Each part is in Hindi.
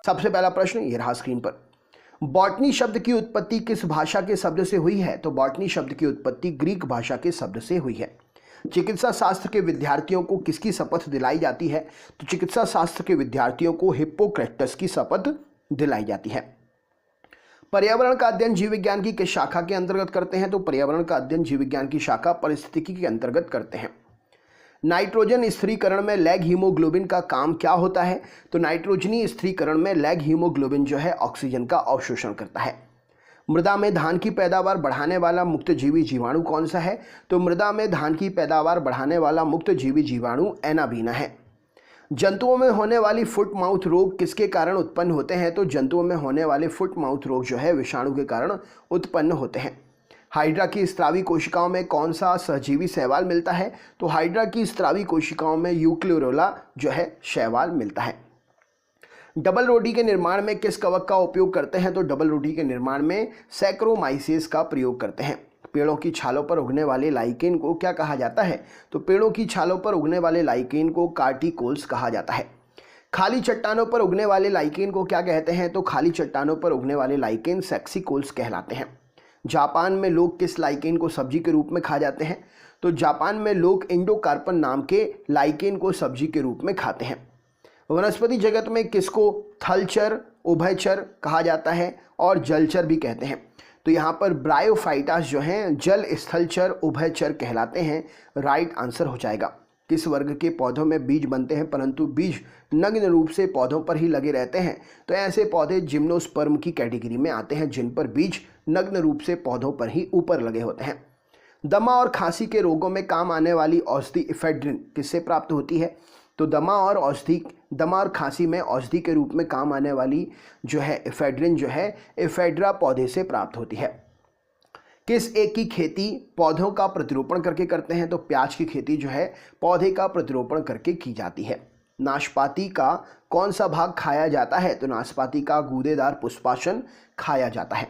सबसे पहला प्रश्न ये रहा स्क्रीन पर। बॉटनी शब्द की उत्पत्ति किस भाषा के शब्द से हुई है? तो बॉटनी शब्द की उत्पत्ति ग्रीक भाषा के शब्द से हुई है। चिकित्सा शास्त्र के विद्यार्थियों को किसकी शपथ दिलाई जाती है? तो चिकित्सा शास्त्र के विद्यार्थियों को हिप्पोक्रेटस की शपथ दिलाई जाती है। पर्यावरण का अध्ययन जीव विज्ञान की किस शाखा के अंतर्गत करते हैं? तो पर्यावरण का अध्ययन जीव विज्ञान की शाखा पारिस्थितिकी के अंतर्गत करते हैं। नाइट्रोजन स्थिरीकरण में लैग हीमोग्लोबिन का काम क्या होता है? तो नाइट्रोजनी स्थिरीकरण में लैग हीमोग्लोबिन जो है ऑक्सीजन का अवशोषण करता है। मृदा में धान की पैदावार बढ़ाने वाला मुक्तजीवी जीवाणु कौन सा है? तो मृदा में धान की पैदावार बढ़ाने वाला मुक्तजीवी जीवाणु एनाबीना है। जंतुओं में होने वाली फुट माउथ रोग किसके कारण उत्पन्न होते हैं? तो जंतुओं में होने वाले फुट माउथ रोग जो है विषाणु के कारण उत्पन्न होते हैं। हाइड्रा की स्त्रावी कोशिकाओं में कौन सा सहजीवी शैवाल मिलता है? तो हाइड्रा की स्त्रावी कोशिकाओं में यूक्लोरोला जो है शैवाल मिलता है। डबल रोटी के निर्माण में किस कवक का उपयोग करते हैं? तो डबल रोटी के निर्माण में सैक्रोमाइसेस का प्रयोग करते हैं। पेड़ों की छालों पर उगने वाले लाइकेन को क्या कहा जाता है? तो पेड़ों की छालों पर उगने वाले लाइकेन को कार्टिकोल्स कहा जाता है। खाली चट्टानों पर उगने वाले लाइकेन को क्या कहते हैं? तो खाली चट्टानों पर उगने वाले लाइकेन सेक्सिकोल्स कहलाते हैं। जापान में लोग किस लाइकेन को सब्जी के रूप में खा जाते हैं? तो जापान में लोग इंडोकार्पन नाम के लाइकेन को सब्जी के रूप में खाते हैं। वनस्पति जगत में किसको थलचर, उभयचर कहा जाता है और जलचर भी कहते हैं? तो यहाँ पर ब्रायोफाइटास जो हैं जल स्थलचर उभयचर कहलाते हैं। राइट आंसर हो जाएगा। किस वर्ग के पौधों में बीज बनते हैं परंतु बीज नग्न रूप से पौधों पर ही लगे रहते हैं? तो ऐसे पौधे जिम्नोस्पर्म की कैटेगरी में आते हैं जिन पर बीज नग्न रूप से पौधों पर ही ऊपर लगे होते हैं। दमा और खांसी के रोगों में काम आने वाली औषधि इफेड्रिन किससे प्राप्त होती है? तो दमा और खांसी में औषधि के रूप में काम आने वाली जो है इफेड्रिन जो है इफेड्रा पौधे से प्राप्त होती है। किस एक की खेती पौधों का प्रतिरोपण करके करते हैं? तो प्याज की खेती जो है पौधे का प्रतिरोपण करके की जाती है। नाशपाती का कौन सा भाग खाया जाता है? तो नाशपाती का गूदेदार पुष्पासन खाया जाता है।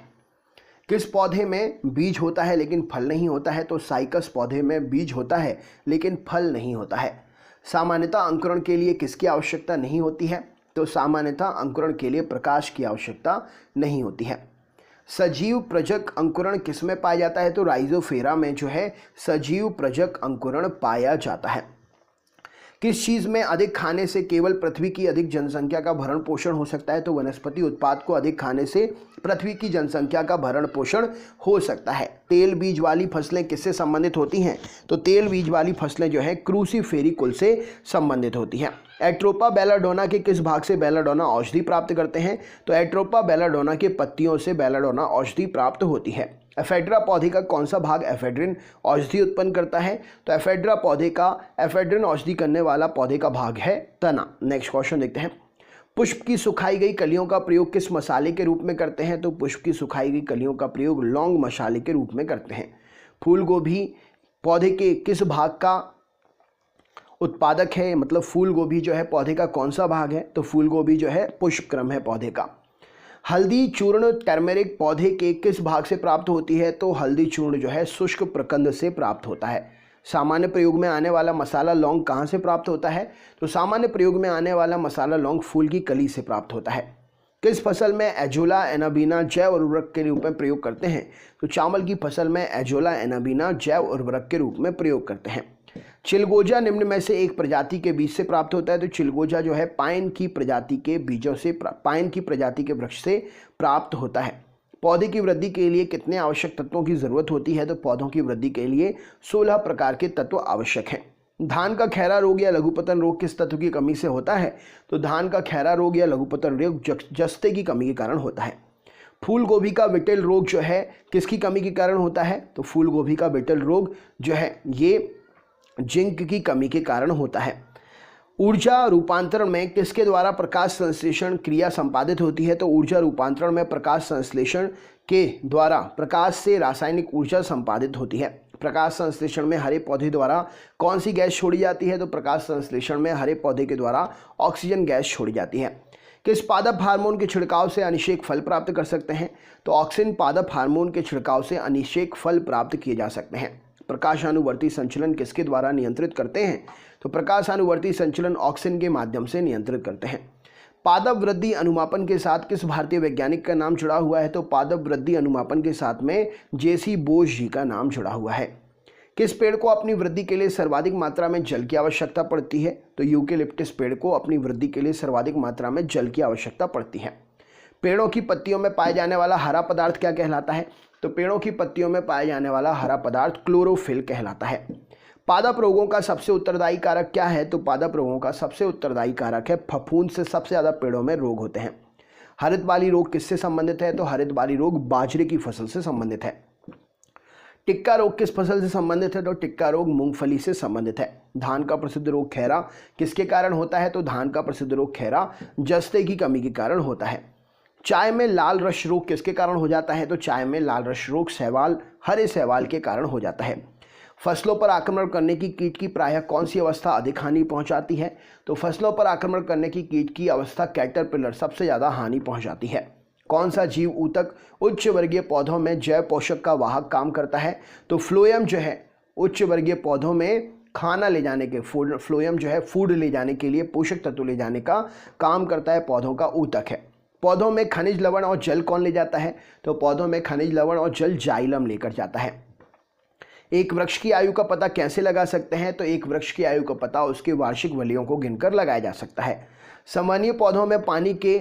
किस पौधे में बीज होता है लेकिन फल नहीं होता है? तो साइकस पौधे में बीज होता है लेकिन फल नहीं होता है। सामान्यतः अंकुरण के लिए किसकी आवश्यकता नहीं होती है? तो सामान्यतः अंकुरण के लिए प्रकाश की आवश्यकता नहीं होती है। सजीव प्रजक अंकुरण किस में पाया जाता है? तो राइजोफेरा में जो है सजीव प्रजक अंकुरण पाया जाता है। किस चीज़ में अधिक खाने से केवल पृथ्वी की अधिक जनसंख्या का भरण पोषण हो सकता है? तो वनस्पति उत्पाद को अधिक खाने से पृथ्वी की जनसंख्या का भरण पोषण हो सकता है। तेल बीज वाली फसलें किससे संबंधित होती हैं? तो तेल बीज वाली फसलें जो है क्रूसीफेरी कुल से संबंधित होती हैं। एट्रोपा बेलाडोना के किस भाग से बेलाडोना औषधि प्राप्त करते हैं? तो एट्रोपा बेलाडोना के पत्तियों से बेलाडोना औषधि प्राप्त होती है। एफेड्रा पौधे का कौन सा भाग एफेड्रिन औषधि उत्पन्न करता है? तो एफेड्रा पौधे का एफेड्रिन औषधि करने वाला पौधे का भाग है तना। नेक्स्ट क्वेश्चन देखते हैं। पुष्प की सुखाई गई कलियों का प्रयोग किस मसाले के रूप में करते हैं? तो पुष्प की सुखाई गई कलियों का प्रयोग लौंग मसाले के रूप में करते हैं। फूल गोभी पौधे के किस भाग का उत्पादक है? मतलब फूल गोभी जो है पौधे का कौन सा भाग है? तो फूल गोभी जो है पुष्पक्रम है पौधे का। हल्दी चूर्ण टर्मेरिक पौधे के किस भाग से प्राप्त होती है? तो हल्दी चूर्ण जो है शुष्क प्रकंद से प्राप्त होता है। सामान्य प्रयोग में आने वाला मसाला लौंग कहाँ से प्राप्त होता है? तो सामान्य प्रयोग में आने वाला मसाला लौंग फूल की कली से प्राप्त होता है। किस फसल में एजोला एनाबीना जैव उर्वरक के रूप में प्रयोग करते हैं? तो चावल की फसल में एजोला एनाबीना जैव उर्वरक के रूप में प्रयोग करते हैं। चिलगोजा निम्न में से एक प्रजाति के बीज से प्राप्त होता है? तो चिलगोजा जो है पाइन की प्रजाति के बीजों से पाइन की प्रजाति के वृक्ष से प्राप्त होता है। पौधे की वृद्धि के लिए कितने आवश्यक तत्वों की जरूरत होती है? तो पौधों की वृद्धि के लिए 16 प्रकार के तत्व आवश्यक हैं। धान का खैरा रोग या लघुपतन रोग किस तत्व की कमी से होता है? तो धान का खैरा रोग या लघुपतन रोग जस्ते की कमी के कारण होता है। फूल गोभी का विटेल रोग जो है किसकी कमी के कारण होता है? तो फूल गोभी का विटेल रोग जो है ये जिंक की कमी के कारण होता है। ऊर्जा रूपांतरण में किसके द्वारा प्रकाश संश्लेषण क्रिया संपादित होती है? तो ऊर्जा रूपांतरण में प्रकाश संश्लेषण के द्वारा प्रकाश से रासायनिक ऊर्जा संपादित होती है। प्रकाश संश्लेषण में हरे पौधे द्वारा कौन सी गैस छोड़ी जाती है? तो प्रकाश संश्लेषण में हरे पौधे के द्वारा ऑक्सीजन गैस छोड़ी जाती है। किस पादप हार्मोन के छिड़काव से अनिषेक फल प्राप्त कर सकते हैं? तो ऑक्सिन पादप हार्मोन के छिड़काव से अनिषेक फल प्राप्त किए जा सकते हैं। प्रकाशानुवर्ती संचलन किसके द्वारा नियंत्रित करते हैं? तो प्रकाशानुवर्ती संचलन ऑक्सिन के माध्यम से नियंत्रित करते हैं। पादप वृद्धि अनुमापन के साथ किस भारतीय वैज्ञानिक का नाम जुड़ा हुआ है? तो पादप वृद्धि अनुमापन के साथ में जेसी बोस जी का नाम जुड़ा हुआ है। किस पेड़ को अपनी वृद्धि के लिए सर्वाधिक मात्रा में जल की आवश्यकता पड़ती है? तो यूकेलिप्टस पेड़ को अपनी वृद्धि के लिए सर्वाधिक मात्रा में जल की आवश्यकता पड़ती है। पेड़ों की पत्तियों में पाया जाने वाला हरा पदार्थ क्या कहलाता है? तो पेड़ों की पत्तियों में पाया जाने वाला हरा पदार्थ क्लोरोफिल कहलाता है। पादप रोगों का सबसे उत्तरदायी कारक क्या है? तो पादप रोगों का सबसे उत्तरदायी कारक है फफूंद से सबसे ज़्यादा पेड़ों में रोग होते हैं। हरित बाली रोग किससे संबंधित है? तो हरित बाली रोग बाजरे की फसल से संबंधित है। टिक्का रोग किस फसल से संबंधित है? तो टिक्का रोग मूंगफली से संबंधित है। धान का प्रसिद्ध रोग खैरा किसके कारण होता है? तो धान का प्रसिद्ध रोग खैरा जस्ते की कमी के कारण होता है। चाय में लाल रस रोग किसके कारण हो जाता है? तो चाय में लाल रस रोग शैवाल, हरे शैवाल के कारण हो जाता है। फसलों पर आक्रमण करने की कीट की प्रायः कौन सी अवस्था अधिक हानि पहुंचाती है? तो फसलों पर आक्रमण करने की कीट की अवस्था कैटरपिलर सबसे ज़्यादा हानि पहुंचाती है। कौन सा जीव ऊतक उच्च वर्गीय पौधों में जैव पोषक का वाहक काम करता है? तो फ्लोएम जो है उच्च वर्गीय पौधों में खाना ले जाने के फ्लोएम जो है फूड ले जाने के लिए, पोषक तत्व ले जाने का काम करता है, पौधों का ऊतक है। पौधों में खनिज लवण और जल कौन ले जाता है? तो पौधों में खनिज लवण और जल जाइलम लेकर जाता है। एक वृक्ष की आयु का पता कैसे लगा सकते हैं? तो एक वृक्ष की आयु का पता उसके वार्षिक वलियों को गिनकर लगाया जा सकता है। संवहनीय पौधों में पानी के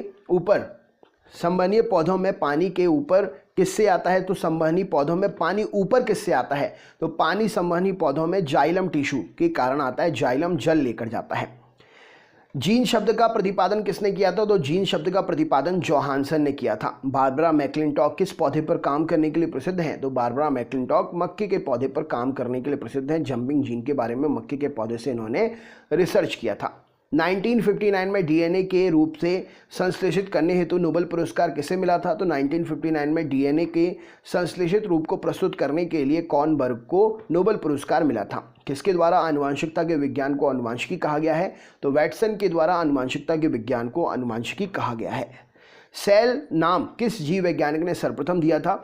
ऊपर किससे आता है? तो संवहनी पौधों में पानी ऊपर किससे आता है? तो पानी संवहनी पौधों में जाइलम टिश्यू के कारण आता है। जाइलम जल लेकर जाता है। जीन शब्द का प्रतिपादन किसने किया था? तो जीन शब्द का प्रतिपादन जोहानसन ने किया था। बारबरा मैक्लिंटॉक किस पौधे पर काम करने के लिए प्रसिद्ध हैं? तो बारबरा मैक्लिंटॉक मक्के के पौधे पर काम करने के लिए प्रसिद्ध हैं। जंपिंग जीन के बारे में मक्के के पौधे से इन्होंने रिसर्च किया था। 1959 में डीएनए के रूप से संश्लेषित करने हेतु नोबेल पुरस्कार किसे मिला था? तो 1959 में डीएनए के संश्लेषित रूप को प्रस्तुत करने के लिए कॉर्नबर्ग को नोबेल पुरस्कार मिला था। किसके द्वारा आनुवांशिकता के विज्ञान को आनुवांशिकी कहा गया है? तो वैटसन के द्वारा आनुवांशिकता के विज्ञान को आनुवांशिकी कहा गया है। सेल नाम किस जीव वैज्ञानिक ने सर्वप्रथम दिया था?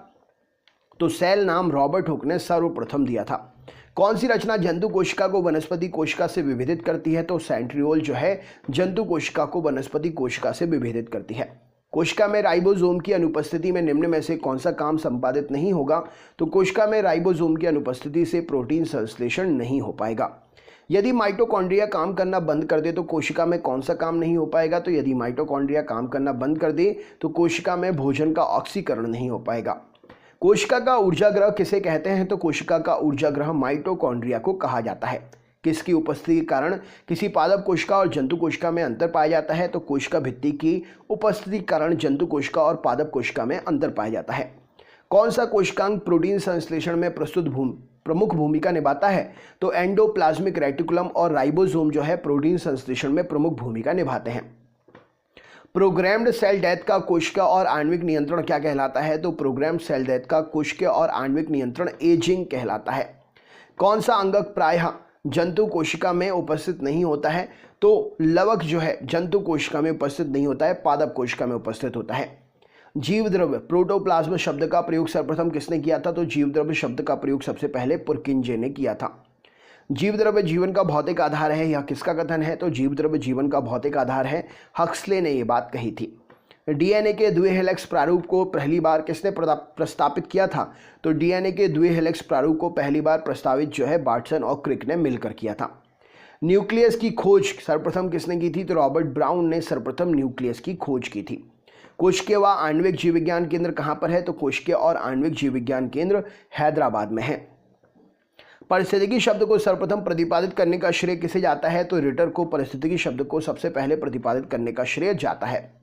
तो सेल नाम रॉबर्ट हुक ने सर्वप्रथम दिया था। कौन सी रचना जंतु कोशिका को वनस्पति कोशिका से विभेदित करती है? तो सेंट्रियोल जो है जंतु कोशिका को वनस्पति कोशिका से विभेदित करती है। कोशिका में राइबोसोम की अनुपस्थिति में निम्न में से कौन सा काम संपादित नहीं होगा? तो कोशिका में राइबोसोम की अनुपस्थिति से प्रोटीन संश्लेषण नहीं हो पाएगा। यदि माइटोकॉन्ड्रिया काम करना बंद कर दे तो कोशिका में कौन सा काम नहीं हो पाएगा? तो यदि माइटोकॉन्ड्रिया काम करना बंद कर दे तो कोशिका में भोजन का ऑक्सीकरण नहीं हो पाएगा। कोशिका का ऊर्जाग्रह किसे कहते हैं? तो कोशिका का ऊर्जाग्रह माइटोकॉन्ड्रिया को कहा जाता है। किसकी उपस्थिति के कारण किसी पादप कोशिका और जंतु कोशिका में अंतर पाया जाता है? तो कोशिका भित्ति की उपस्थिति के कारण जंतु कोशिका और पादप कोशिका में अंतर पाया जाता है। कौन सा कोशिकांग प्रोटीन संश्लेषण में प्रमुख भूमिका निभाता है? तो एंडोप्लाज्मिक रेटिकुलम और राइबोसोम जो है प्रोटीन संश्लेषण में प्रमुख भूमिका निभाते हैं। प्रोग्राम्ड सेल डेथ का कोशिका और आणविक नियंत्रण क्या कहलाता है? तो प्रोग्राम्ड सेल डेथ का कोशिका और आणविक नियंत्रण एजिंग कहलाता है। कौन सा अंगक प्रायः जंतु कोशिका में उपस्थित नहीं होता है? तो लवक जो है जंतु कोशिका में उपस्थित नहीं होता है, पादप कोशिका में उपस्थित होता है। जीव द्रव्य प्रोटोप्लाज्म शब्द का प्रयोग सर्वप्रथम किसने किया था? तो जीव द्रव्य शब्द का प्रयोग सबसे पहले पुरकिंजे ने किया था। जीव द्रव्य जीवन का भौतिक आधार है, यह किसका कथन है? तो जीव द्रव्य जीवन का भौतिक आधार है, हक्सले ने यह बात कही थी। डीएनए के द्विहेलिक्स प्रारूप को पहली बार किसने प्रस्तावित किया था? तो डीएनए के द्विहेलिक्स प्रारूप को पहली बार प्रस्तावित जो है वाटसन और क्रिक ने मिलकर किया था। न्यूक्लियस की खोज सर्वप्रथम किसने की थी? तो रॉबर्ट ब्राउन ने सर्वप्रथम न्यूक्लियस की खोज की थी। कोशिकीय व आणविक जीव विज्ञान केंद्र कहाँ पर है? तो कोशिकीय और आणविक जीव विज्ञान केंद्र हैदराबाद में है। पारिस्थितिकी शब्द को सर्वप्रथम प्रतिपादित करने का श्रेय किसे जाता है? तो रिटर को पारिस्थितिकी शब्द को सबसे पहले प्रतिपादित करने का श्रेय जाता है।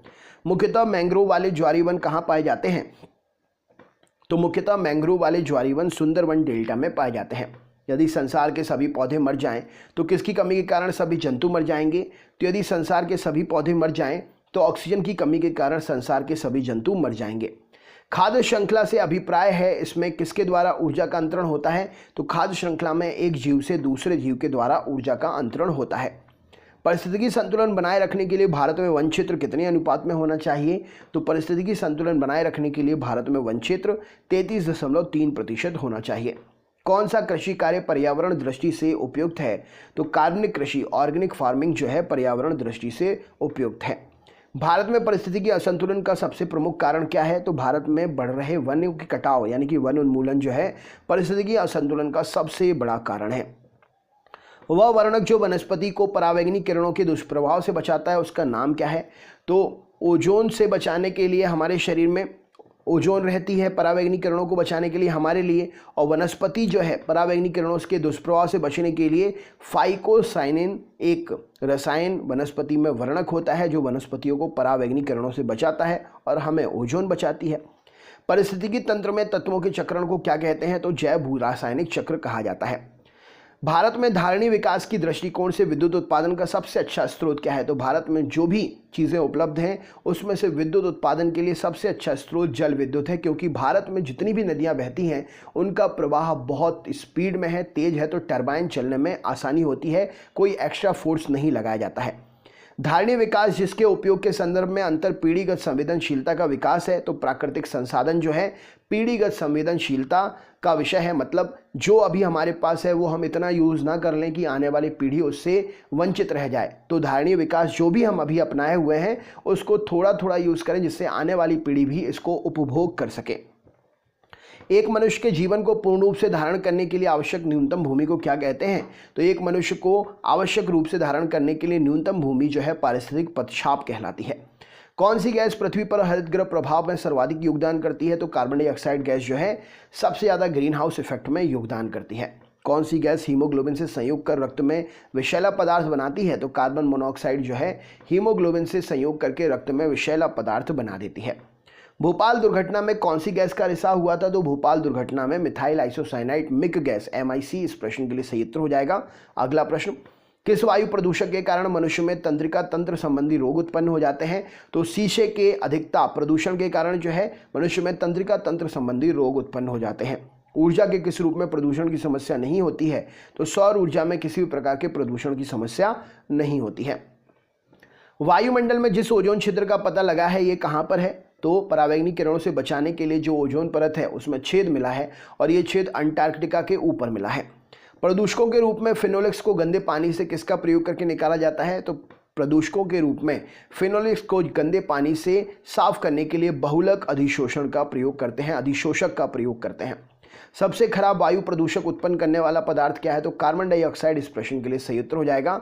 मुख्यतः मैंग्रोव वाले ज्वारी वन कहाँ पाए जाते हैं? तो मुख्यतः मैंग्रोव वाले ज्वारी वन सुंदरवन डेल्टा में पाए जाते हैं। यदि संसार के सभी पौधे मर जाएं तो किसकी कमी के कारण सभी जंतु मर जाएंगे? तो यदि संसार के सभी पौधे मर जाएं तो ऑक्सीजन की कमी के कारण संसार के सभी जंतु मर जाएंगे। खाद्य श्रृंखला से अभिप्राय है इसमें किसके द्वारा ऊर्जा का अंतरण होता है? तो खाद्य श्रृंखला में एक जीव से दूसरे जीव के द्वारा ऊर्जा का अंतरण होता है। परिस्थितिकी संतुलन बनाए रखने के लिए भारत में वन क्षेत्र कितने अनुपात में होना चाहिए? तो परिस्थितिकी संतुलन बनाए रखने के लिए भारत में वन क्षेत्र 33.3% होना चाहिए। कौन सा कृषि कार्य पर्यावरण दृष्टि से उपयुक्त है? तो कार्बनिक कृषि ऑर्गेनिक फार्मिंग जो है पर्यावरण दृष्टि से उपयुक्त है। भारत में पारिस्थितिकी असंतुलन का सबसे प्रमुख कारण क्या है? तो भारत में बढ़ रहे वनों की कटाव यानी कि वन उन्मूलन जो है पारिस्थितिकी असंतुलन का सबसे बड़ा कारण है। वह वर्णक जो वनस्पति को परावैंगनी किरणों के दुष्प्रभाव से बचाता है उसका नाम क्या है? तो ओजोन से बचाने के लिए हमारे शरीर में ओजोन रहती है परावैंगनी किरणों को बचाने के लिए हमारे लिए, और वनस्पति जो है परावैंगनी किरणों के दुष्प्रभाव से बचने के लिए फाइकोसाइनिन एक रसायन वनस्पति में वर्णक होता है जो वनस्पतियों को परावैंगनी किरणों से बचाता है और हमें ओजोन बचाती है। पारिस्थितिकी तंत्र में तत्वों के चक्रण को क्या कहते हैं? तो जैव भू रासायनिक चक्र कहा जाता है। भारत में धारणीय विकास की दृष्टिकोण से विद्युत उत्पादन का सबसे अच्छा स्रोत क्या है? तो भारत में जो भी चीज़ें उपलब्ध हैं उसमें से विद्युत उत्पादन के लिए सबसे अच्छा स्रोत जल विद्युत है, क्योंकि भारत में जितनी भी नदियां बहती हैं उनका प्रवाह बहुत स्पीड में है, तेज है, तो टरबाइन चलने में आसानी होती है, कोई एक्स्ट्रा फोर्स नहीं लगाया जाता है। धारणीय विकास जिसके उपयोग के संदर्भ में अंतर पीढ़ीगत संवेदनशीलता का विकास है, तो प्राकृतिक संसाधन जो है पीढ़ीगत संवेदनशीलता का विषय है, मतलब जो अभी हमारे पास है वो हम इतना यूज़ ना कर लें कि आने वाली पीढ़ी उससे वंचित रह जाए। तो धारणीय विकास जो भी हम अभी अपनाए हुए हैं उसको थोड़ा थोड़ा यूज़ करें जिससे आने वाली पीढ़ी भी इसको उपभोग कर सके। एक मनुष्य के जीवन को पूर्ण रूप से धारण करने के लिए आवश्यक न्यूनतम भूमि को क्या कहते हैं? तो एक मनुष्य को आवश्यक रूप से धारण करने के लिए न्यूनतम भूमि जो है पारिस्थितिक पदछाप कहलाती है। कौन सी गैस पृथ्वी पर हरितगृह प्रभाव में सर्वाधिक योगदान करती है? तो कार्बन डाइऑक्साइड गैस जो है सबसे ज़्यादा ग्रीन हाउस इफेक्ट में योगदान करती है। कौन सी गैस हीमोग्लोबिन से संयोग कर रक्त में विषैला पदार्थ बनाती है? तो कार्बन मोनोऑक्साइड जो है हीमोग्लोबिन से संयोग करके रक्त में विषैला पदार्थ बना देती है। भोपाल दुर्घटना में कौन सी गैस का रिसाव हुआ था? तो भोपाल दुर्घटना में methyl isocyanide MIC gas MIC इस प्रश्न के लिए सही उत्तर हो जाएगा। अगला प्रश्न, किस वायु प्रदूषक के कारण मनुष्य में तंत्रिका तंत्र संबंधी रोग उत्पन्न हो जाते हैं? तो शीशे के अधिकता प्रदूषण के कारण जो है मनुष्य में तंत्रिका तंत्र संबंधी रोग उत्पन्न हो जाते हैं। ऊर्जा के किस रूप में प्रदूषण की समस्या नहीं होती है? तो सौर ऊर्जा में किसी भी प्रकार के प्रदूषण की समस्या नहीं होती है। वायुमंडल में जिस ओजोन छिद्र का पता लगा है ये कहाँ पर है? तो परावैंगनी किरणों से बचाने के लिए जो ओजोन परत है उसमें छेद मिला है और ये छेद अंटार्कटिका के ऊपर मिला है। प्रदूषकों के रूप में फिनोलिक्स को गंदे पानी से किसका प्रयोग करके निकाला जाता है? तो प्रदूषकों के रूप में फिनोलिक्स को गंदे पानी से साफ करने के लिए बहुलक अधिशोषण का प्रयोग करते हैं, अधिशोषक का प्रयोग करते हैं। सबसे खराब वायु प्रदूषक उत्पन्न करने वाला पदार्थ क्या है? तो कार्बन डाइऑक्साइड इस प्रश्न के लिए सही उत्तर हो जाएगा।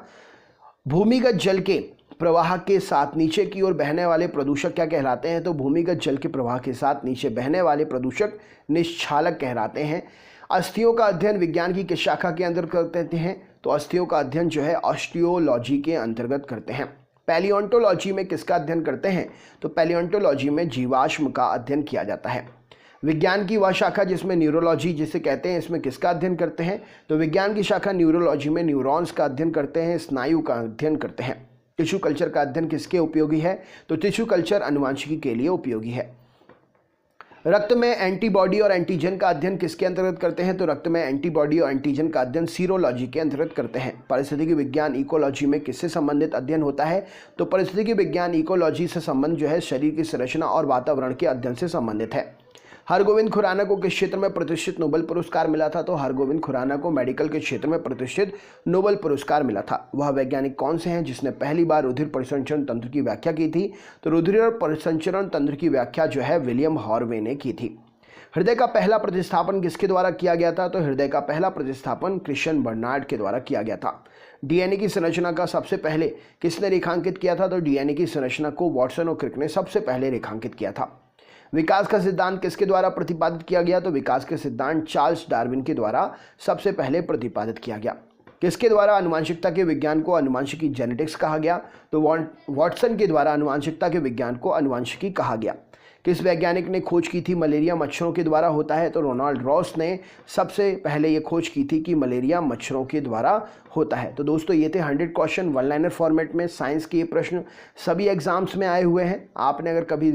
भूमिगत जल के प्रवाह के साथ नीचे की ओर बहने वाले प्रदूषक क्या कहलाते हैं? तो भूमिगत जल के प्रवाह के साथ नीचे बहने वाले प्रदूषक निश्चालक कहलाते हैं। अस्थियों का अध्ययन विज्ञान की किस शाखा के अंतर्गत करते हैं? तो अस्थियों का अध्ययन जो है ऑस्टियोलॉजी के अंतर्गत करते हैं। पैलियोंटोलॉजी में किसका अध्ययन करते हैं? तो पैलियोंटोलॉजी में जीवाश्म का अध्ययन किया जाता है। विज्ञान की वह शाखा जिसमें न्यूरोलॉजी जिसे कहते हैं इसमें किसका अध्ययन करते हैं? तो विज्ञान की शाखा न्यूरोलॉजी में न्यूरॉन्स का अध्ययन करते हैं, स्नायु का अध्ययन करते हैं। टिश्यू कल्चर का अध्ययन किसके उपयोगी है? तो टिश्यू कल्चर अनुवांशिकी के लिए उपयोगी है। रक्त में एंटीबॉडी और एंटीजन का अध्ययन किसके अंतर्गत करते हैं? तो रक्त में एंटीबॉडी और एंटीजन का अध्ययन सीरोलॉजी के अंतर्गत करते हैं। पारिस्थितिकी विज्ञान इकोलॉजी में किससे संबंधित अध्ययन होता है? तो पारिस्थितिकी विज्ञान इकोलॉजी से संबंध जो है शरीर की संरचना और वातावरण के अध्ययन से संबंधित है। हरगोविंद खुराना को किस क्षेत्र में प्रतिष्ठित नोबेल पुरस्कार मिला था? तो हरगोविंद खुराना को मेडिकल के क्षेत्र में प्रतिष्ठित नोबेल पुरस्कार मिला था। वह वैज्ञानिक कौन से हैं जिसने पहली बार रुधिर परिसंचरण तंत्र की व्याख्या की थी? तो रुधिर परिसंचरण तंत्र की व्याख्या जो है विलियम हार्वे ने की थी। हृदय का पहला प्रतिस्थापन किसके द्वारा किया गया था? तो हृदय का पहला प्रतिस्थापन क्रिश्चियन बर्नार्ड के द्वारा किया गया था। डीएनए की संरचना का सबसे पहले किसने रेखांकित किया था? तो डीएनए की संरचना को वाटसन और क्रिक ने सबसे पहले रेखांकित किया था। विकास का सिद्धांत किसके द्वारा प्रतिपादित किया गया? तो विकास के सिद्धांत चार्ल्स डार्विन के द्वारा सबसे पहले प्रतिपादित किया गया। किसके द्वारा अनुवांशिकता के विज्ञान को अनुवांशिकी जेनेटिक्स कहा गया? तो वाटसन के द्वारा अनुवांशिकता के विज्ञान को अनुवांशिकी कहा गया। किस वैज्ञानिक ने खोज की थी मलेरिया मच्छरों के द्वारा होता है? तो रोनाल्ड रॉस ने सबसे पहले ये खोज की थी कि मलेरिया मच्छरों के द्वारा होता है। तो दोस्तों ये थे 100 क्वेश्चन वन लाइनर फॉर्मेट में साइंस के ये प्रश्न सभी एग्जाम्स में आए हुए हैं। आपने अगर कभी